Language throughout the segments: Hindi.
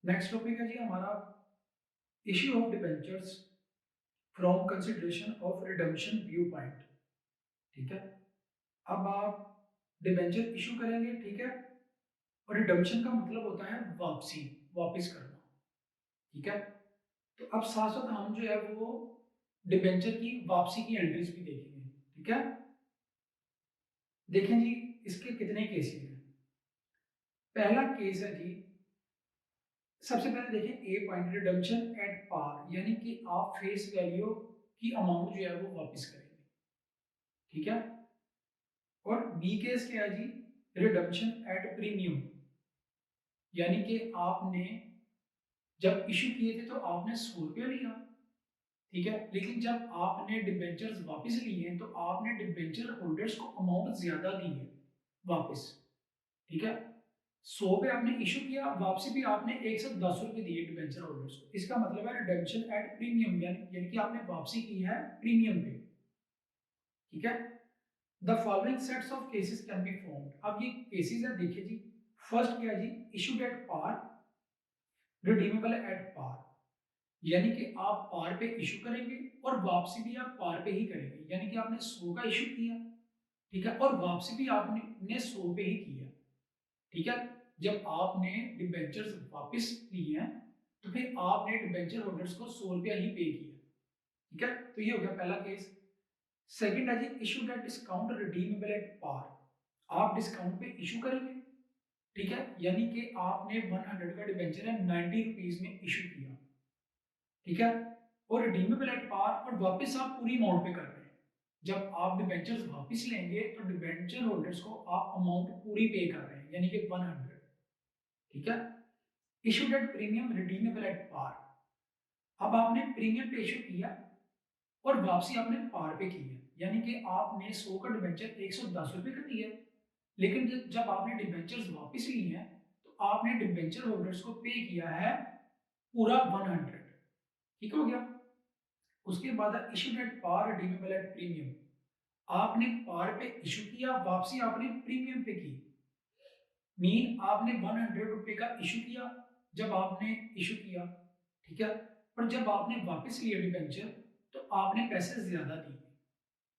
नेक्स्ट टॉपिक है जी हमारा issue of debentures from consideration of redemption view point. ठीक है, अब आप डिबेंचर इशू करेंगे, ठीक है, और रिडम्पशन का मतलब होता है वापसी, वापस करना। ठीक है, तो अब साथ साथ हम जो है वो डिबेंचर की वापसी की एंट्रीज भी देखेंगे। ठीक है, देखें जी इसके कितने केसेस हैं। पहला केस है जी, सबसे पहले देखें ए पॉइंट, रिडम्पशन एट पार, यानी कि आप फेस वैल्यू की अमाउंट जो है वो वापस करेंगे। ठीक है, और बी केस क्या है जी, रिडम्पशन एट प्रीमियम, यानी कि आपने जब इशू किए थे तो आपने 100 रुपया लिया। ठीक है, लेकिन जब आपने डिबेंचर्स वापस लिए हैं तो आपने डिबेंचर होल्डर्स को अमाउंट ज्यादा दी है वापस। ठीक है, 100 पे आपने इशू किया, वापसी भी आपने 110 रुपये दिए डिबेंचर होल्डर्स को। इसका मतलब है रिडम्पशन एट प्रीमियम, यानी कि आपने वापसी की है प्रीमियम पे। ठीक है, the following sets of cases can be formed. अब ये केसेस है, देखिए जी। फर्स्ट क्या है जी, issued at par, redeemable at par, यानी कि आप पार पे इशू करेंगे और वापसी भी आप पार पे ही करेंगे, यानी कि आपने 100 का इशू किया, ठीक है, और वापसी भी आपने 100 पे ही किया। ठीक है, जब आपने डिबेंचर्स वापस लिए हैं तो फिर आपने डिबेंचर होल्डर्स को 100 रुपया ही पे किया। ठीक है, तो ये हो गया पहला केस। सेकंड है जी, issued at discount redeemable at par, आप डिस्काउंट पे इशू करेंगे। ठीक है, यानी कि आपने 100 का डिबेंचर है 90 रुपीज में इशू किया। ठीक है, और रिडीमेबल एट पार, और वापस आप पूरी अमाउंट पे कर रहे हैं। जब आप डिबेंचर्स वापस लेंगे तो डिबेंचर होल्डर्स को आप अमाउंट पूरी पे कर रहे हैं, यानी कि 100। ठीक है, issued at premium redeemable at par, अब आपने प्रीमियम पे इशू किया और वापसी आपने पार पे की है, यानी कि आपने 100 का डिबेंचर 110 रुपये का दिया, लेकिन जब आपने डिबेंचर्स वापस लिए हैं तो आपने डिबेंचर होल्डर्स को पे किया है पूरा 100। ठीक हो गया। उसके बाद issued at par redeemable at premium, आपने पार पे इशू किया, वापसी आपने प्रीमियम पे की। मीन आपने 100 रुपये का इशू किया जब आपने इशू किया, ठीक है, पर जब आपने वापस लिया डिबेंचर तो आपने पैसे ज्यादा दिए।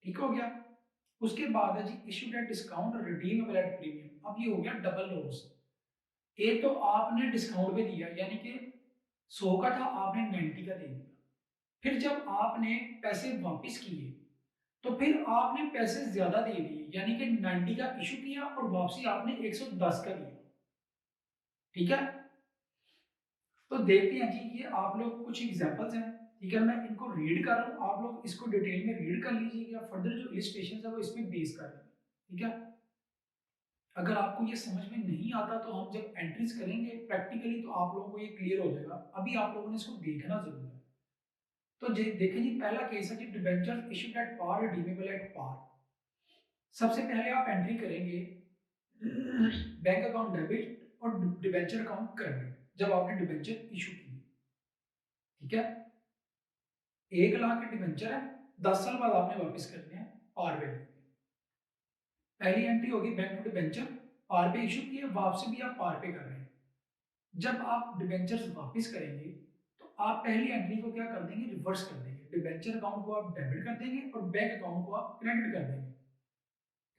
ठीक हो गया। उसके बाद है जी issued at discount redeemable at premium, अब ये हो गया डबल लॉस। एक तो आपने डिस्काउंट पे दिया, यानी कि 100 का था आपने 90 का दे दिया, फिर जब आपने पैसे वापस किए तो फिर आपने पैसे ज्यादा दे दिए, यानी कि 90 का इशू किया और वापसी आपने 110 का दिया। ठीक है, तो देखते हैं जी, ये आप लोग कुछ एग्जांपल्स हैं। ठीक है, मैं इनको रीड कर रहा हूँ, आप लोग इसको डिटेल में रीड कर लीजिएगा, फर्दर जो इलिस्ट्रेशन है वो इसमें बेस कर लेंगे। ठीक है, अगर आपको ये समझ में नहीं आता तो हम जब एंट्रीज करेंगे प्रैक्टिकली तो आप लोगों को ये क्लियर हो जाएगा, अभी आप लोगों ने इसको देखना जरूर है। तो देखें जी, पहला केस है कि debenture issued at par redeemable at par. सबसे पहले आप एंट्री करेंगे बैंक अकाउंट डेबिट और डिबेंचर अकाउंट क्रेडिट, जब आपने डिबेंचर इशू की। ठीक है, 1 लाख के डिबेंचर है, 10 साल बाद आपने वापस करने हैं पार वैल्यू। पहली एंट्री होगी बैंक टू डिबेंचर, पार पे इशू किए, वापसी भी आप पार पे कर रहे हैं। जब आप डिबेंचर्स वापस करेंगे तो आप पहली एंट्री को क्या कर देंगे, रिवर्स कर देंगे। डिबेंचर अकाउंट को आप डेबिट कर देंगे और बैंक अकाउंट को आप क्रेडिट कर देंगे,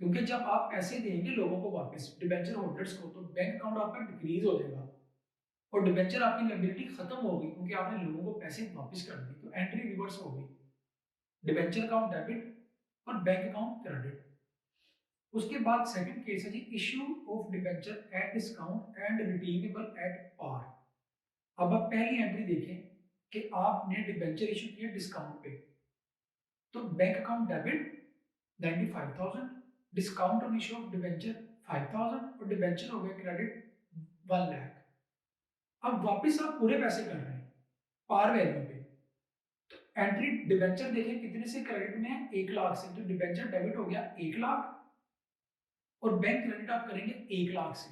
क्योंकि जब आप पैसे देंगे लोगों को वापस, डिबेंचर होल्डर्स को, तो बैंक अकाउंट आपका डिक्रीज हो जाएगा और डिबेंचर आपकी लायबिलिटी खत्म होगी, क्योंकि आपने लोगों को पैसे वापस कर दिए, तो एंट्री रिवर्स हो गई। डिबेंचर अकाउंट डेबिट और बैंक अकाउंट क्रेडिट। उसके बाद सेकंड केस है जी, issue of debenture at discount and redeemable at par. अब आप पहली एंट्री देखें कि आपने डिबेंचर इशू किया डिस्काउंट पे, तो bank account debit 95,000, discount on issue of debenture 5,000 और डिबेंचर हो गया क्रेडिट 1 लाख। अब वापस आप पूरे पैसे कर रहे हैं पार वैल्यू पे। एंट्री डिबेंचर देखें कितने से क्रेडिट में है, 1 लाख से, तो डिबेंचर डेबिट हो गया 1 लाख और बैंक क्रेडिट आप करेंगे 1 लाख से,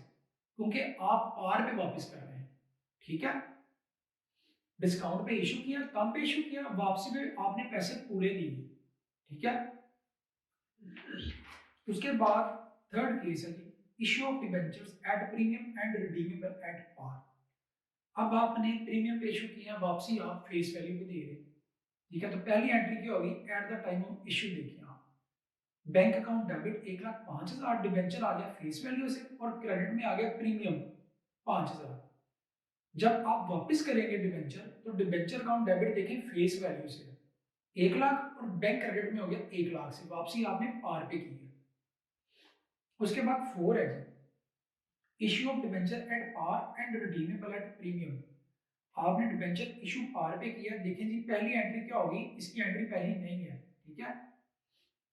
क्योंकि आप पार पे वापस कर रहे हैं। ठीक है, डिस्काउंट पे इशू किया, कम पे इशू किया, वापसी पे आपने पैसे पूरे दिए। ठीक है, उसके बाद थर्ड केस है issue of debentures at premium and redeemable at par. अब आपने प्रीमियम पे इशू किया, वापसी आप फेस वैल्यू पे दे रहे हैं, ठीक है। तो पहली एंट्री क्या होगी, eight the time of issue देखिए आप, बैंक अकाउंट डेबिट 1,05,000, डिबेंचर आ गया फेस वैल्यू से और क्रेडिट में आ गया प्रीमियम 5,000। जब आप वापस करेंगे डिबेंचर, तो डिबेंचर अकाउंट डेबिट देखें फेस वैल्यू से 1,00,000 और बैंक क्रेडिट में हो गया 1,00,000 से, वापसी आपने पार पे की है। उसके बाद 4 है जी, issue of debenture at par and redeemable at premium. आपने डिबेंचर इशू पार पे किया, देखें जी पहली एंट्री क्या होगी, इसकी एंट्री पहली नहीं है, ठीक है,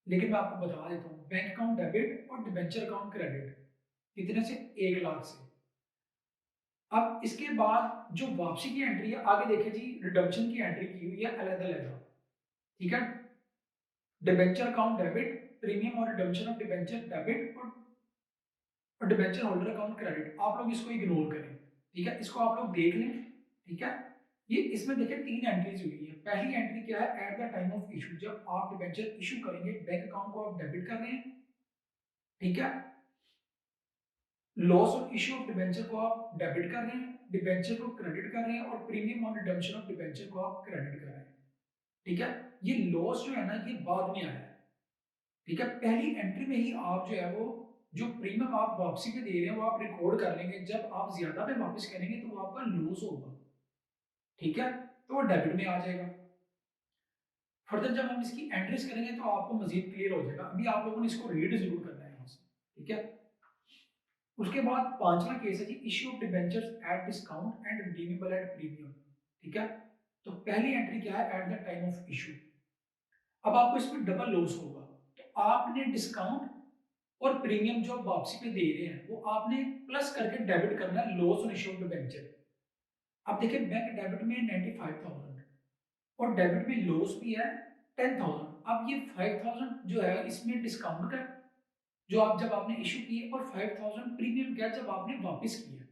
लेकिन मैं आपको बता देता हूँ, बैंक अकाउंट डेबिट और डिबेंचर अकाउंट क्रेडिट कितने से, 1,00,000 से। अब इसके बाद जो वापसी की एंट्री है, आगे देखें जी रिडम्पशन की एंट्री की हुई है अलग-अलग, ठीक है, डिबेंचर अकाउंट डेबिट, प्रीमियम और रिडम्पशन ऑफ डिबेंचर डेबिट और डिबेंचर होल्डर अकाउंट क्रेडिट। आप लोग इसको इग्नोर करें, ठीक है, इसको आप लोग देख लें, ठीक है। ये इसमें देखिए 3 एंट्रीज हुई है। पहली एंट्री क्या है, at the time of issue, जब आप डिबेंचर इशू करेंगे बैंक अकाउंट को आप डेबिट कर रहे हैं, ठीक है, loss of issue of debenture को आप डेबिट कर रहे हैं, डिबेंचर को क्रेडिट कर रहे हैं और प्रीमियम और रिडम्पशन ऑफ डिबेंचर को आप क्रेडिट कर रहे हैं, ठीक है। ये लॉस जो है ना, ये बाद में आया है, ठीक है। पहली एंट्री में ही आप जो है वो जो प्रीमियम आप वापसी पे दे रहे हैं वो आप रिकॉर्ड कर लेंगे, जब आप ज्यादा पे वापस करेंगे तो वो आपका लॉस होगा, ठीक है, तो वो डेबिट में आ जाएगा। फर्दर जब हम इसकी एंट्रीज करेंगे तो आपको मजीद क्लियर हो जाएगा, अभी आप लोगों ने इसको रीड जरूर करना है यहाँ से, ठीक है। उसके बाद पांचवा केस है जी, issue of debentures at discount and redeemable at premium, ठीक है। तो पहली एंट्री क्या है, at the time of issue. अब आपको इसमें डबल लॉस होगा, तो आपने डिस्काउंट और प्रीमियम जो आप वापसी पे दे रहे हैं वो आपने प्लस करके डेबिट करना है loss on issue of debenture. अब देखिए बैंक डेबिट में 95,000 और डेबिट में लॉस भी है 10,000। अब ये 5,000 जो है इसमें डिस्काउंट का जो आप जब आपने इशू किए और 5,000 प्रीमियम क्या जब आपने वापस किया,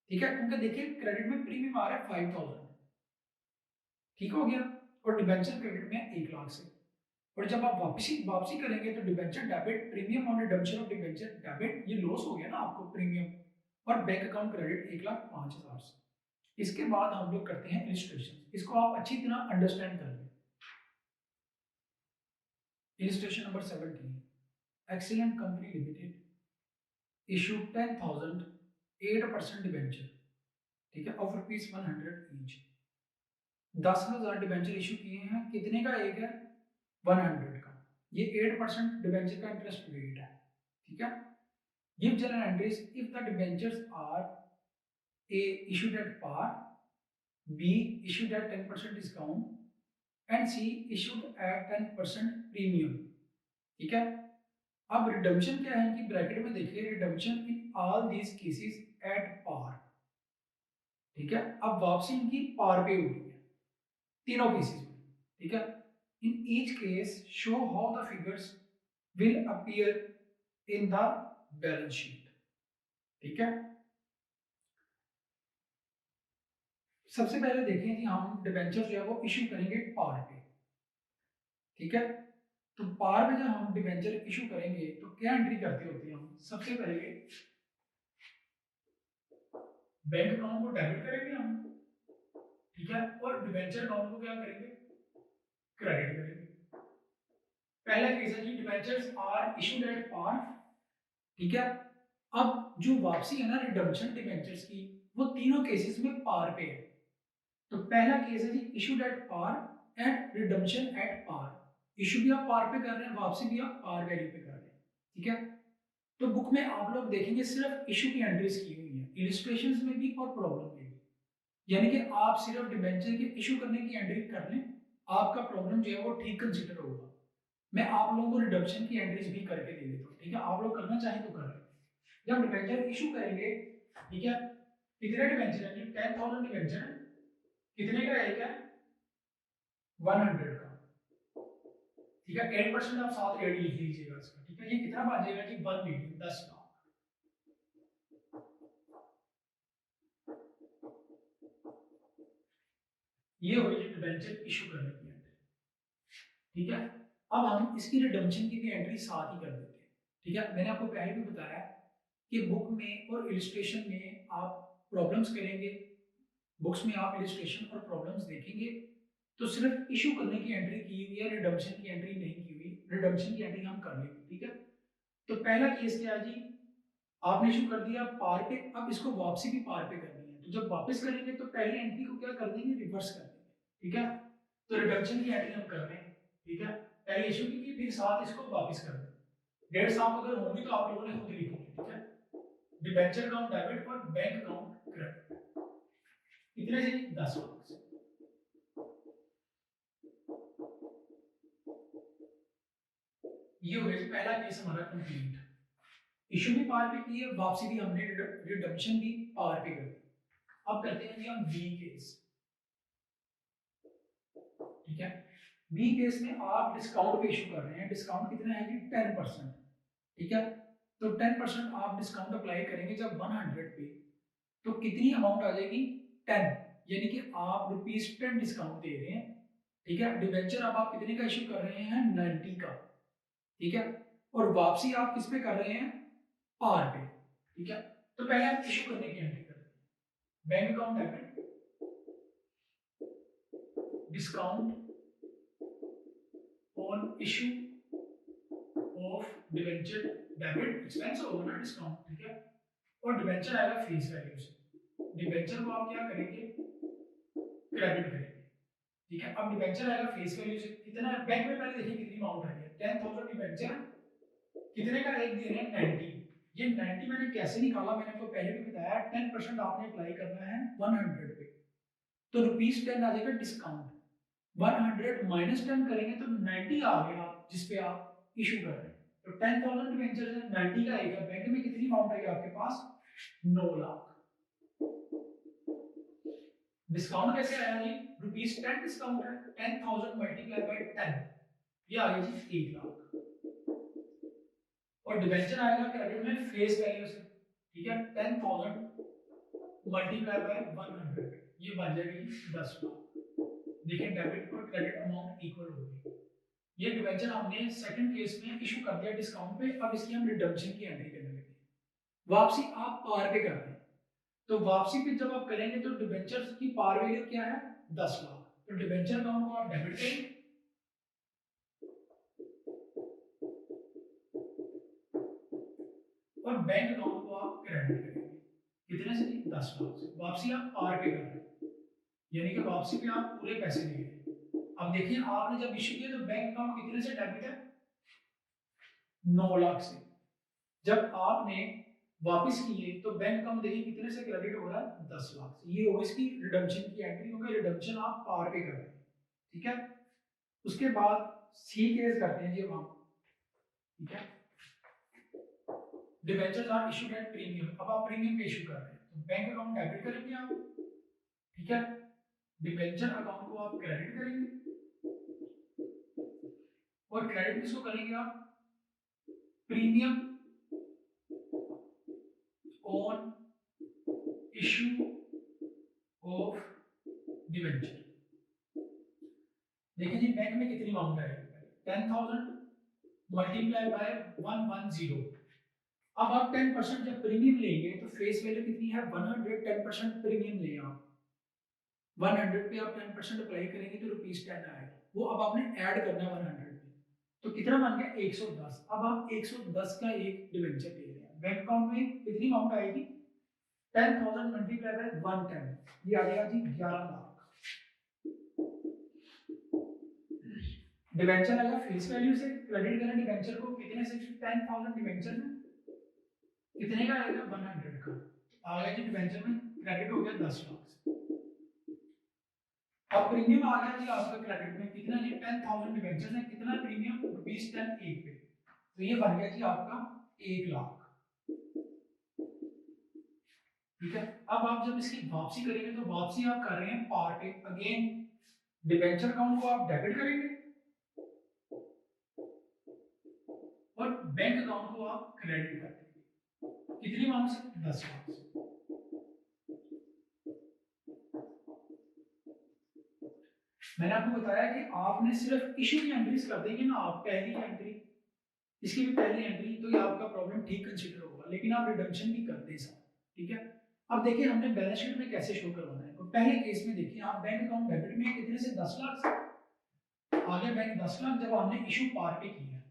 ठीक है, क्योंकि देखिए क्रेडिट में प्रीमियम आ रहा है 5,000, ठीक हो गया, और डिबेंचर क्रेडिट में 1,00,000 से। और जब आप वापसी करेंगे तो डिबेंचर डेबिट, प्रीमियम और रिडम्पशन ऑफ डिबेंचर डेबिट, ये लॉस हो गया ना आपको प्रीमियम, और बैंक अकाउंट क्रेडिट 1,05,000 से। इसके बाद हम लोग करते हैं इलिस्ट्रेशन, इसको आप अच्छी तरह अंडरस्टैंड कर लें। Illustration number 17, excellent company limited issue 10,000 8% debenture, ठीक है, ऑफ ₹100 ईच। 10,000 डिबेंचर इशू किए हैं, कितने का एक है, 100 का, ये 8% डिबेंचर का इंटरेस्ट रेट है, ठीक है। Give journal entries if the debentures are A issued at par, B issued at 10% discount and C issued at 10% premium, ठीक है। अब रिडम्पशन क्या है इनकी ब्रैकेट में देखिए, redemption in all these cases at par, ठीक है। अब वापसी इनकी पार पे हुई है तीनों केसेस में, ठीक है। In each case show how the figures will appear in the balance sheet, ठीक है। सबसे पहले देखें कि हम डिबेंचर जो है वो इशू करेंगे पार पे, ठीक है। तो पार में जब हम डिबेंचर इशू करेंगे तो क्या एंट्री करते होते हैं हम, सबसे पहले बैंक अकाउंट को डेबिट करेंगे हम, ठीक है, और डिबेंचर अकाउंट को क्या करेंगे, क्रेडिट करेंगे। पहला केस है जी, debentures are issued at par, ठीक है। अब जो वापसी है ना रिडम्पशन डिबेंचर्स की, वो तीनों केसेस में पार पे है। तो पहला केस है जी, issued at par and redemption at par, issue भी आप पार पे कर रहे हैं, वापसी भी आप पार वैल्यू पे कर रहे हैं, ठीक है। तो बुक में आप लोग देखेंगे सिर्फ इशू की एंट्रीज की हुई है, इलिस्ट्रेशंस में भी और प्रॉब्लम में भी, यानी कि आप सिर्फ डिबेंचर के इशू करने की एंट्री कर लें, आपका प्रॉब्लम जो है वो ठीक कंसिडर होगा। मैं आप लोगों को रिडम्पशन की एंट्रीज भी करके दे देता हूँ, ठीक है, आप लोग करना चाहें तो कर लें। जब डिबेंचर इशू करेंगे, ठीक है, कितने डिबेंचर है, 10,000 डिबेंचर, कितने का एक है, 100 का, ठीक है। 8% आप साथ एड लिख लीजिएगा इसका, ठीक है। ये कितना बन जाएगा जी, 1 मिलियन, 10 लाख। ये हो गई डिबेंचर इशू करने की एंट्री, ठीक है। अब हम इसकी रिडम्पशन की भी एंट्री साथ ही कर देते हैं, ठीक है। मैंने आपको पहले भी बताया कि बुक में और इलिस्ट्रेशन में आप प्रॉब्लम्स करेंगे, बुक्स में आप इलस्ट्रेशन और प्रॉब्लम्स देखेंगे तो सिर्फ इशू करने की एंट्री की हुई है, रिडम्पशन की एंट्री नहीं की हुई। रिडम्पशन की एंट्री हम कर लेंगे, ठीक है। तो पहला केस क्या है जी, आपने इशू कर दिया पार पे, अब इसको वापसी भी पार पे करनी है। तो जब वापस करेंगे तो पहली एंट्री को क्या कर देंगे, रिवर्स कर देंगे, ठीक है। तो रिडम्पशन की एंट्री हम कर रहे हैं, ठीक है। पहले इशू की फिर साथ इसको वापस कर देंगे। डेट साफ अगर होंगी तो आप लोगों ने खुद लिखनी है, ठीक है। डिबेंचर अकाउंट डेबिट और बैंक अकाउंट क्रेडिट, कितने से 10 लाख से। ये हो गया पहला केस हमारा कंप्लीट। इशू भी पार पे की है, वापसी भी हमने, रिडम्पशन भी पार पे कर दी। अब करते हैं जी हम बी केस, ठीक है। बी केस में आप डिस्काउंट पे इशू कर रहे हैं। डिस्काउंट कितना है जी, 10%, ठीक है। तो 10% आप डिस्काउंट अप्लाई करेंगे जब 100 पे, तो कितनी अमाउंट आ जाएगी, 10, यानी कि आप ₹10 डिस्काउंट दे रहे हैं, ठीक है। डिबेंचर अब आप कितने का इशू कर रहे हैं, 90 का, ठीक है। और वापसी आप किस पे कर रहे हैं, पार पे, ठीक है। तो पहले आप इशू करने की एंट्री करते हैं, bank account debit, discount on issue of debenture debit, expense होगा ना डिस्काउंट, ठीक है। और डिबेंचर आएगा फेस वैल्यू से। डिबेंचर को आप क्या करेंगे, क्रेडिट करेंगे, ठीक है। अब डिबेंचर आएगा फेस वैल्यू से, कितना है बैंक में, पहले देखिए कितनी अमाउंट आई है, 10,000 डिबेंचर, कितने का एक दे रहे हैं, 90। ये 90 मैंने कैसे निकाला, मैंने आपको पहले भी बताया, 10% आपने अप्लाई करना है 100 पे, तो ₹10 आ जाएगा डिस्काउंट। 100 -10 करेंगे तो 90 आ गया जिस पे आप इशू कर रहे हैं। तो 10,000 डिबेंचर है, 90 का आएगा, बैंक में कितनी अमाउंट आएगी आपके पास, 9 लाख। डिस्काउंट कैसे आया जी, ₹10 डिस्काउंट है, 10,000 मल्टीप्लाई बाय 10, ये आ गया जी 1 लाख। और डिबेंचर आएगा क्रेडिट में फेस वैल्यू से, ठीक है, 10,000 मल्टीप्लाई बाय 100, ये बन जाएगी 10 लाख। देखिए डेबिट और क्रेडिट अमाउंट इक्वल हो गई। ये डिबेंचर हमने सेकंड केस में इशू कर दिया डिस्काउंट पे, अब इसकी हम रिडम्पशन की एंट्री करने लगे। वापसी आप पार पे कर रहे हैं, तो वापसी पे जब आप करेंगे तो डिबेंचर की पार वैल्यू क्या है, 10 लाख। तो डिबेंचर अकाउंट को आप डेबिट करेंगे और बैंक अकाउंट को आप क्रेडिट करेंगे, कितने से, 10 लाख से। वापसी आप पार पे कर रहे हैं, यानी कि वापसी पे आप पूरे पैसे ले रहे हैं। अब देखिए आपने जब इशू किया तो बैंक अकाउंट कितने से डेबिट है, 9 लाख से। जब आपने वापस किए तो बैंक अकाउंट देखिए कितने से क्रेडिट हो रहा है, 10 लाख से। ये होगी इसकी रिडम्पशन की एंट्री, क्योंकि रिडम्पशन आप पार पे कर रहे हैं, ठीक है। उसके बाद सी केस करते हैं जी हम, ठीक है। Debentures are issued at premium, अब आप प्रीमियम पे इशू कर रहे हैं, तो बैंक अकाउंट डेबिट करेंगे आप, ठीक है। डिबेंचर अकाउंट को आप क्रेडिट करेंगे, और क्रेडिट किसको करेंगे आप, premium on issue of debenture. देखिए जी बैंक में कितनी अमाउंट है, 10,000 मल्टीप्लाई बाय 110। अब आप 10% जब प्रीमियम लेंगे तो फेस वैल्यू कितनी है, 100, 10% प्रीमियम लें आप, 100 पे आप 10% अप्लाई करेंगे तो ₹10 आएगा, वो अब आपने ऐड करना है 100 पे, तो कितना बन गया, 110। अब आप 110 का एक डिबेंचर ले रहे हैं, बैंक अकाउंट में कितनी अमाउंट आएगी, 10,000 मल्टीप्लाई बाय 110, ये आ जाएगा जी 11 लाख। डिबेंचर आएगा फेस वैल्यू से, क्रेडिट करें डिबेंचर को कितने से, 10,000 डिबेंचर में कितने का आएगा, 100 का, आ गया जी डिबेंचर में क्रेडिट हो गया 10 लाख से। अब प्रीमियम आ गया जी आपका क्रेडिट में कितना, ये 10,000 डिबेंचर है, कितना प्रीमियम, ₹10 एक पे, तो ये बन गया जी आपका 1 लाख, ठीक है। अब आप जब इसकी वापसी करेंगे तो वापसी आप कर रहे हैं पार पे, अगेन डिबेंचर अकाउंट को आप डेबिट करेंगे और बैंक अकाउंट को आप क्रेडिट कर देंगे, कितनी अमाउंट से, 10 लाख से। मैंने आपको बताया कि आपने सिर्फ इशू की एंट्रीज कर देंगे ना, आप पहली एंट्री, इसकी भी पहली एंट्री, तो ये आपका प्रॉब्लम ठीक कंसीडर होगा, लेकिन आप रिडम्पशन भी करते हैं साथ, ठीक है। अब देखिए हमने बैलेंस शीट में कैसे शो करवाना है। तो पहले केस में देखिए आप बैंक अकाउंट डेबिट में कितने से 10 लाख से आगे बैंक 10 लाख जब आपने इशू पार पे किया,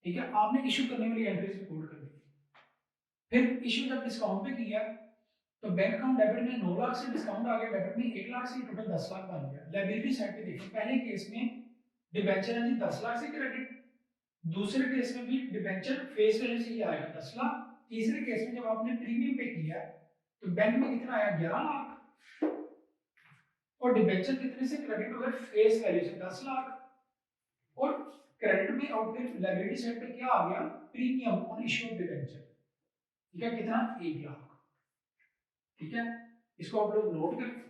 ठीक है, आपने इशू करने वाली एंट्रीज रिकॉर्ड कर दी। फिर इशू जब डिस्काउंट पे किया तो बैंक अकाउंट डेबिट में 9 लाख से डिस्काउंट आ गया डेबिट में 1 लाख से, टोटल 10 लाख बन गया। लायबिलिटी साइड पे देखिए पहले केस में डिबेंचर है जी 10 लाख से क्रेडिट, दूसरे केस में भी डिबेंचर फेस वैल्यू से ही आएगा 10 लाख, तीसरे केस में जब आपने प्रीमियम पे किया तो बैंक में कितना आया 11 लाख, और डिबेंचर कितने से क्रेडिट हुए फेस वैल्यू से 10 लाख, और क्रेडिट में और फिर लायबिलिटी साइड पे क्या आ गया premium on issue of debenture, ठीक है, कितना 1 लाख। ठीक है, इसको आप लोग नोट करें।